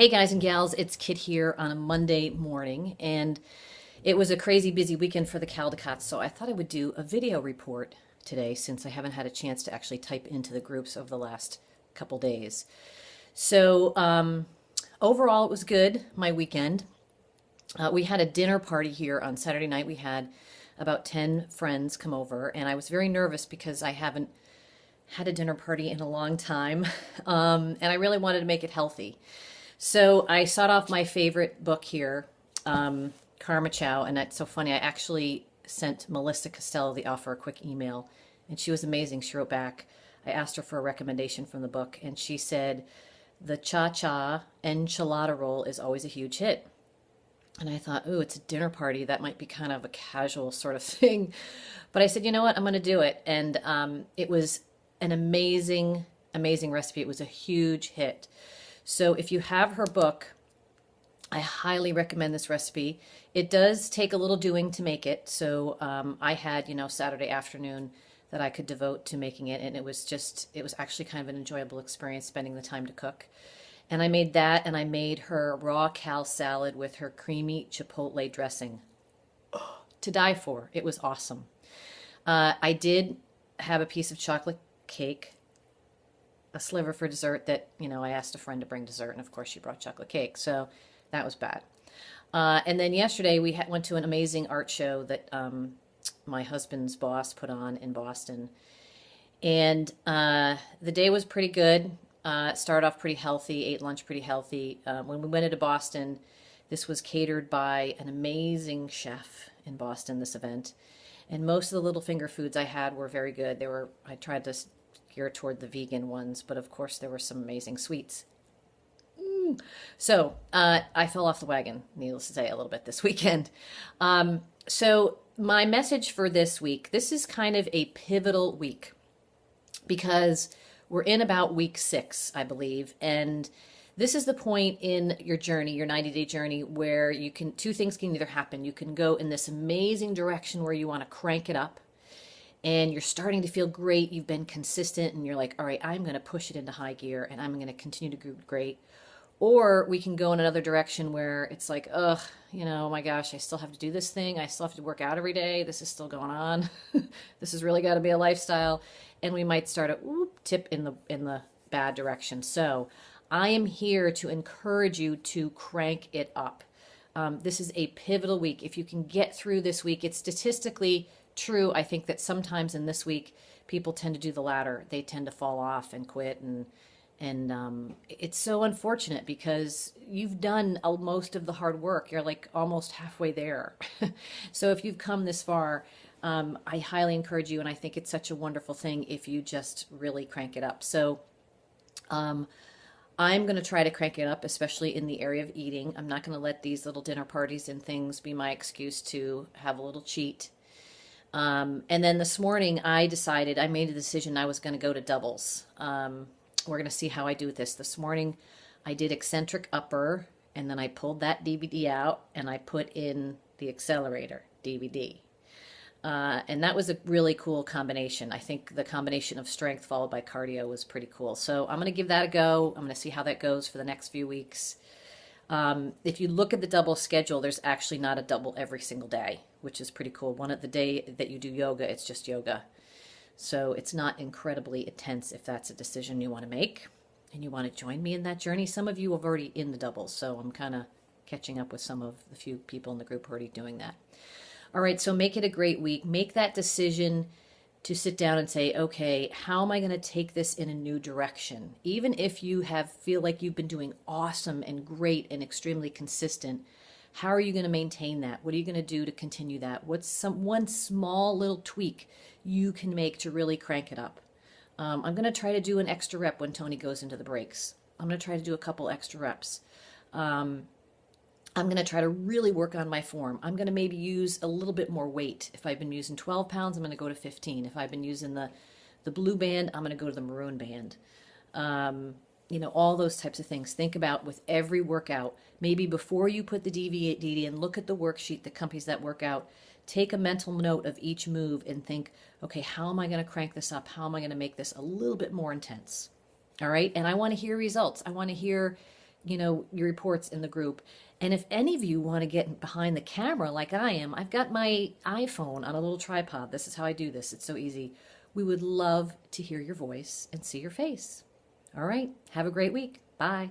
Hey guys and gals, it's Kit here on a Monday morning, and it was a crazy busy weekend for the Caldecots, so I thought I would do a video report today since I haven't had a chance to actually type into the groups over the last couple days. So, overall, it was good, my weekend. We had a dinner party here on Saturday night. We had about 10 friends come over, and I was very nervous because I haven't had a dinner party in a long time, and I really wanted to make it healthy. So I sought off my favorite book here, Karma Chow, and that's so funny. I actually sent Melissa Costello the author a quick email, and she was amazing. She wrote back. I asked her for a recommendation from the book, and she said the Cha Cha enchilada roll is always a huge hit. And I thought, ooh, it's a dinner party. That might be kind of a casual sort of thing. But I said, you know what? I'm going to do it. And it was an amazing, amazing recipe. It was a huge hit. So if you have her book, I highly recommend this recipe. It does take a little doing to make it. So I had, Saturday afternoon that I could devote to making it. And it was actually kind of an enjoyable experience spending the time to cook. And I made that, and I made her raw cal salad with her creamy chipotle dressing. To die for. It was awesome. I did have a piece of chocolate cake, a sliver for dessert that, I asked a friend to bring dessert, and of course she brought chocolate cake, so that was bad. And then yesterday we went to an amazing art show that my husband's boss put on in Boston. And the day was pretty good. Started off pretty healthy, ate lunch pretty healthy. When we went into Boston, this was catered by an amazing chef in Boston, this event. And most of the little finger foods I had were very good. I tried to gear toward the vegan ones, but of course there were some amazing sweets. So I fell off the wagon, needless to say, a little bit this weekend. So my message for this week, this is kind of a pivotal week because we're in about week 6, I believe, and this is the point in your journey, your 90-day journey, where two things can either happen. You can go in this amazing direction where you want to crank it up, and you're starting to feel great. You've been consistent, and you're like, all right, I'm going to push it into high gear, and I'm going to continue to do great. Or we can go in another direction where it's like, ugh, oh my gosh, I still have to do this thing. I still have to work out every day. This is still going on. This has really got to be a lifestyle. And we might start a tip in the bad direction. So I am here to encourage you to crank it up. This is a pivotal week. If you can get through this week, it's statistically true. I think that sometimes in this week, people tend to do the latter. They tend to fall off and quit, and it's so unfortunate because you've done most of the hard work. You're like almost halfway there. So if you've come this far, I highly encourage you, and I think it's such a wonderful thing if you just really crank it up. So I'm going to try to crank it up, especially in the area of eating. I'm not going to let these little dinner parties and things be my excuse to have a little cheat. And then this morning I made a decision I was going to go to doubles. We're going to see how I do this. This morning I did eccentric upper, and then I pulled that DVD out and I put in the accelerator DVD. And that was a really cool combination. I think the combination of strength followed by cardio was pretty cool. So I'm going to give that a go. I'm going to see how that goes for the next few weeks. If you look at the double schedule, there's actually not a double every single day, which is pretty cool. One of the day that you do yoga, it's just yoga. So it's not incredibly intense if that's a decision you want to make and you want to join me in that journey. Some of you are already in the doubles, so I'm kind of catching up with some of the few people in the group who are already doing that. All right, so make it a great week. Make that decision to sit down and say, okay, how am I going to take this in a new direction? Even if you feel like you've been doing awesome and great and extremely consistent, how are you going to maintain that? What are you going to do to continue that? What's one small little tweak you can make to really crank it up? I'm going to try to do an extra rep when Tony goes into the breaks. I'm going to try to do a couple extra reps. I'm going to try to really work on my form. I'm going to maybe use a little bit more weight. If I've been using 12 pounds, I'm going to go to 15. If I've been using the blue band, I'm going to go to the maroon band. All those types of things. Think about with every workout, maybe before you put the DVD in, look at the worksheet that accompanies that workout. Take a mental note of each move and think, okay, how am I going to crank this up? How am I going to make this a little bit more intense? All right. And I want to hear results. I want to hear your reports in the group. And if any of you want to get behind the camera like I am, I've got my iPhone on a little tripod. This is how I do this. It's so easy. We would love to hear your voice and see your face. All right. Have a great week. Bye.